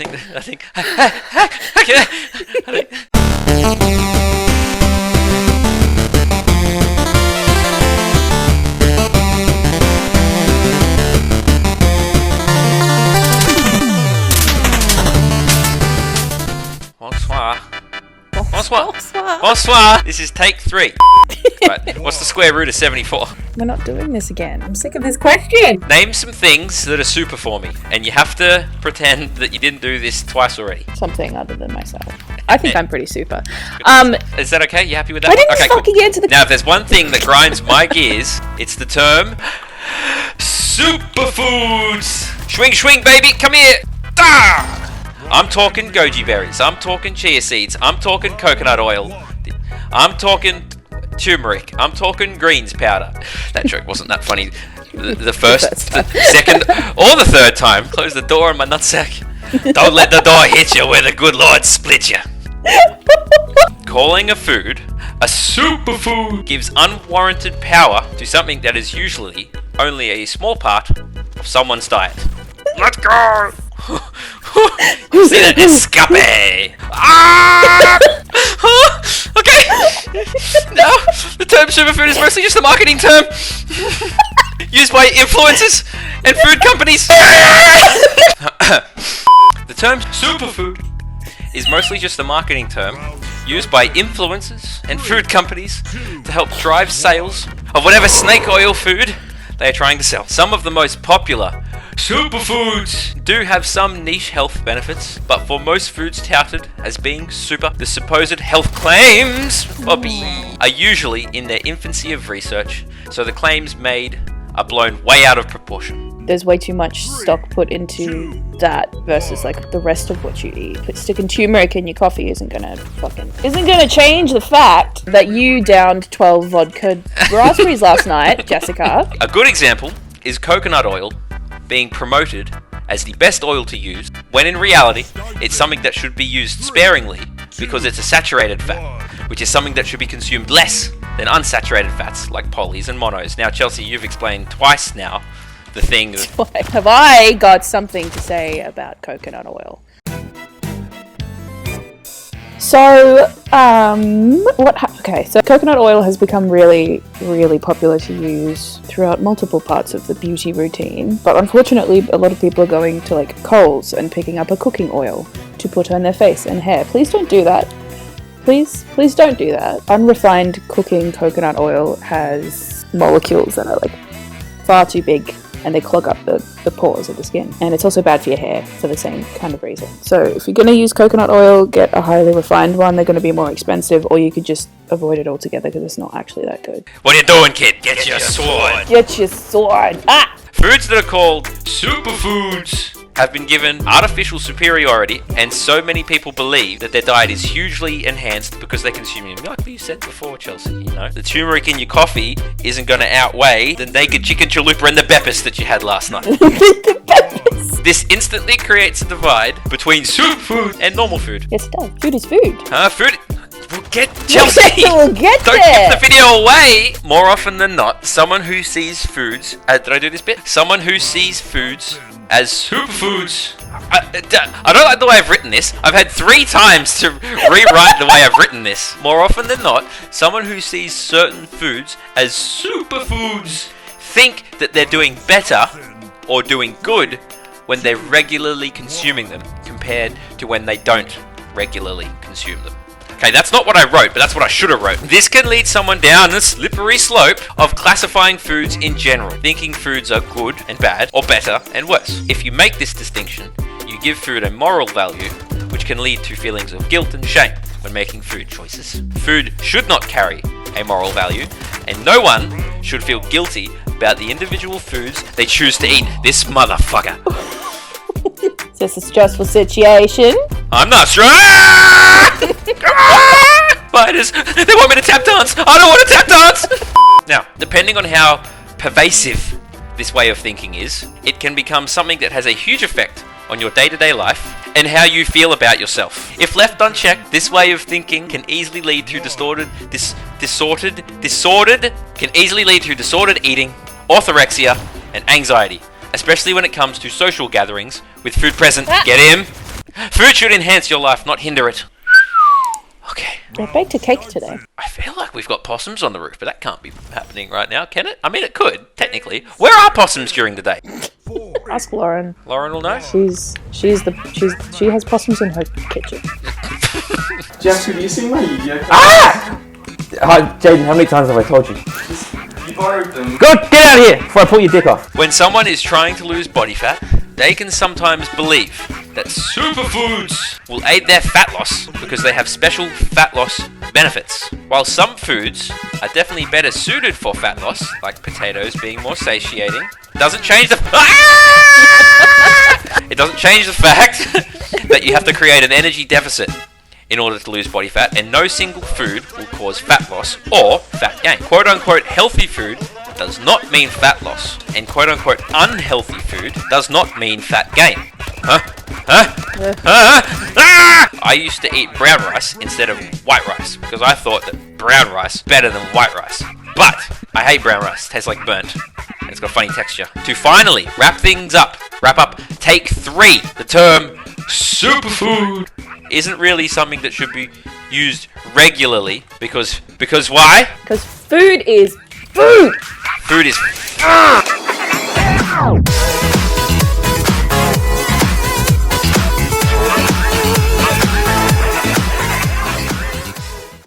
I think. Bonsoir. Bonsoir. This is take 3. Right. What's the square root of 74? We're not doing this again. I'm sick of this question. Name some things that are super for me, and you have to pretend that you didn't do this twice already. Something other than myself. I think I'm pretty super. Is that okay? You happy with that? I didn't okay, fucking cool. answer the Now, if there's one thing that grinds my gears, it's the term superfoods. Swing, swing, baby, come here. Ah! I'm talking goji berries. I'm talking chia seeds. I'm talking coconut oil. I'm talking turmeric. I'm talking greens powder. That joke wasn't that funny. The first, the second, or the third time. Close the door on my nutsack. Don't let the door hit you where the good Lord split you. Calling a food a superfood gives unwarranted power to something that is usually only a small part of someone's diet. Let's go! See that escape! Ah! Okay! Now, the term superfood is mostly just a marketing term used by influencers and food companies. The term superfood is mostly just a marketing term used by influencers and food companies to help drive sales of whatever snake oil food they are trying to sell. Some of the most popular superfoods do have some niche health benefits, but for most foods touted as being super, the supposed health claims are usually in their infancy of research, so the claims made are blown way out of proportion. There's way too much stock put into that versus like the rest of what you eat. But sticking turmeric in your coffee isn't gonna change the fact that you downed 12 vodka raspberries last night, Jessica. A good example is coconut oil being promoted as the best oil to use, when in reality, it's something that should be used sparingly because it's a saturated fat, which is something that should be consumed less than unsaturated fats like polys and monos. Now, Chelsea, you've explained twice now the thing. Have I got something to say about coconut oil? So, so coconut oil has become really, really popular to use throughout multiple parts of the beauty routine. But unfortunately, a lot of people are going to like Kohl's and picking up a cooking oil to put on their face and hair. Please don't do that. Please don't do that. Unrefined cooking coconut oil has molecules that are like far too big, and they clog up the pores of the skin. And it's also bad for your hair for the same kind of reason. So if you're going to use coconut oil, get a highly refined one. They're going to be more expensive, or you could just avoid it altogether because it's not actually that good. What are you doing, kid? Get your sword! Get your sword! Ah! Foods that are called superfoods have been given artificial superiority, and so many people believe that their diet is hugely enhanced because they consume it. Like you said before, Chelsea, you know, the turmeric in your coffee isn't going to outweigh the naked chicken chalupa and the beppis that you had last night. This instantly creates a divide between superfood and normal food. Yes, it does. Food is food. Food. We'll get Chelsea. We'll get Don't there. give the video away. More often than not, someone who sees foods. Did I do this bit? Someone who sees foods as superfoods. I don't like the way I've written this. I've had 3 times to rewrite the way I've written this. More often than not, someone who sees certain foods as superfoods think that they're doing better or doing good when they're regularly consuming them compared to when they don't regularly consume them. Okay, that's not what I wrote, but that's what I should have wrote. This can lead someone down a slippery slope of classifying foods in general, thinking foods are good and bad, or better and worse. If you make this distinction, you give food a moral value, which can lead to feelings of guilt and shame when making food choices. Food should not carry a moral value, and no one should feel guilty about the individual foods they choose to eat. This motherfucker. Is this a stressful situation? I'm not sure. Spiders! They want me to tap dance! I don't want to tap dance! Now, depending on how pervasive this way of thinking is, it can become something that has a huge effect on your day-to-day life and how you feel about yourself. If left unchecked, this way of thinking can easily lead to disordered eating, orthorexia, and anxiety, especially when it comes to social gatherings with food present. Get him? Food should enhance your life, not hinder it. Okay. I baked a cake today. I feel like we've got possums on the roof, but that can't be happening right now, can it? I mean, it could, technically. Where are possums during the day? Ask Lauren. Lauren will know. She has possums in her kitchen. Jeff, have you seen my Yu-Gi-Oh? Ah! Hi, Jaden, how many times have I told you? You borrowed them. Good, get out of here before I pull your dick off. When someone is trying to lose body fat, they can sometimes believe that superfoods will aid their fat loss because they have special fat loss benefits. While some foods are definitely better suited for fat loss, like potatoes being more satiating, it doesn't change the it doesn't change the fact that you have to create an energy deficit in order to lose body fat, and no single food will cause fat loss or fat gain. Quote unquote healthy food does not mean fat loss, and quote unquote unhealthy food does not mean fat gain. I used to eat brown rice instead of white rice because I thought that brown rice was better than white rice. But I hate brown rice, it tastes like burnt. And it's got a funny texture. To finally wrap up, take 3. The term superfood isn't really something that should be used regularly because why? Because food is food! Food is